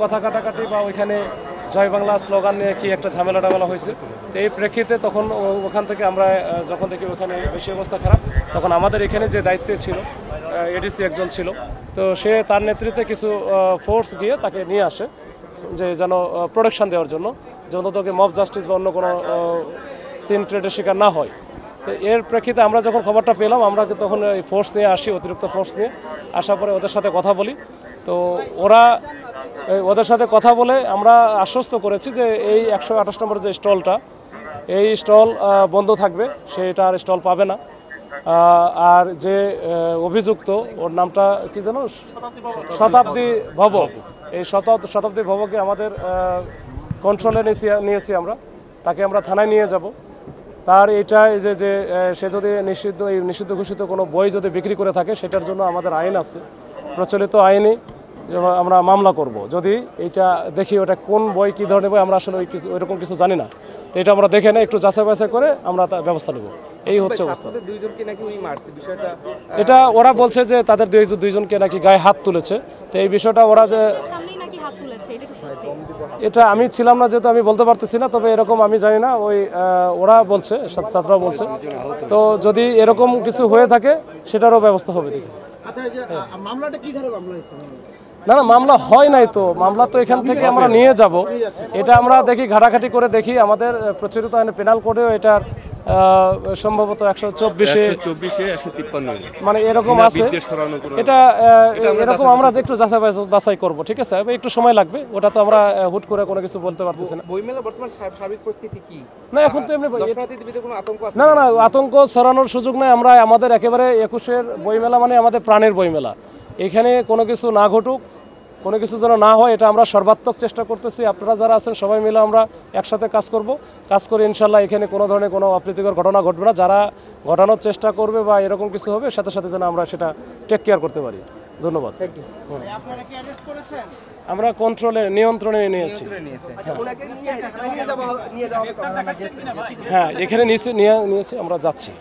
কথা কাটাকাটি বা ওইখানে জয় বাংলা স্লোগান নিয়ে কি একটা ঝামেলা টামেলা হয়েছে। তো এই প্রেক্ষিতে তখন ওখান থেকে আমরা যখন দেখি ওখানে বেশি অবস্থা খারাপ, তখন আমাদের এখানে যে দায়িত্বে ছিল এডিসি একজন ছিল, তো সে তার নেতৃত্বে কিছু ফোর্স গিয়ে তাকে নিয়ে আসে যে যেন প্রোটেকশন দেওয়ার জন্য, যে অন্তত মব জাস্টিস বা অন্য কোনো সিন ক্রিয়েটের শিকার না হয়। তো এর প্রেক্ষিতে আমরা যখন খবরটা পেলাম, আমরা তখন এই ফোর্স নিয়ে আসি, অতিরিক্ত ফোর্স নিয়ে আসার পরে ওদের সাথে কথা বলি। তো ওদের সাথে কথা বলে আমরা আশ্বস্ত করেছি যে এই 128 নম্বর যে স্টলটা, এই স্টল বন্ধ থাকবে, সেটা আর স্টল পাবে না। আর যে অভিযুক্ত, ওর নামটা কি জানো, শতাব্দী ভব, এই শতাব্দী ভবকে আমাদের কন্ট্রোলে নিয়েছি আমরা, তাকে আমরা থানায় নিয়ে যাব। তার এটা যে সে যদি নিষিদ্ধ ঘোষিত কোনো বই যদি বিক্রি করে থাকে, সেটার জন্য আমাদের আইন আছে, প্রচলিত আইনে আমরা মামলা করব যদি এইটা দেখি ওটা কোন বই, কী ধরনের বই, আমরা আসলে ওইরকম কিছু জানি না। তো এটা আমরা দেখে না, একটু যাচাই বাছাই করে আমরা ব্যবস্থা নেব। এই হচ্ছে অবস্থা। এটা ওরা বলছে যে তাদের দুইজনকে নাকি গায়ে হাত তুলেছে। তো এই বিষয়টা ওরা যে এটা আমি ছিলাম না, যেহেতু আমি বলতে পারতেছি না, তবে এরকম আমি জানি না, ওরা বলছে, ছাত্ররা বলছে। তো যদি এরকম কিছু হয়ে থাকে সেটারও ব্যবস্থা হবে দেখি। না না, মামলা হয় নাই তো, মামলা তো এখান থেকে আমরা নিয়ে যাব। এটা আমরা দেখি, ঘাটাঘাটি করে দেখি, আমাদের প্রচলিত আইনে পেনাল কোডেও এটার সম্ভবত 124-এ 153 মানে এরকম আছে। এটা এরকম আমরা যে একটু যাচাই বাছাই করবো, ঠিক আছে, একটু সময় লাগবে, ওটা তো আমরা হুট করে কোনো কিছু বলতে পারতেছি না। বইমেলা বর্তমান সার্বিক পরিস্থিতি কি? না এখন তো এমনি না না, আতঙ্ক ছড়ানোর সুযোগ নেই। আমরা আমাদের একেবারে 21-এর বইমেলা মানে আমাদের প্রাণের বইমেলা, এখানে কোনো কিছু না ঘটুক, কোনো কিছু যেন না হয়, এটা আমরা সর্বাত্মক চেষ্টা করতেছি। আপনারা যারা আছেন সবাই মিলে আমরা একসাথে কাজ করে ইনশাল্লাহ এখানে কোনো ধরনের কোনো অপ্রীতিকর ঘটনা ঘটবে না। যারা ঘটানোর চেষ্টা করবে বা এরকম কিছু হবে, সাথে সাথে যেন আমরা সেটা টেক কেয়ার করতে পারি। ধন্যবাদ। আমরা নিয়ন্ত্রণে নিয়েছি। হ্যাঁ, এখানে নিয়েছি, আমরা যাচ্ছি।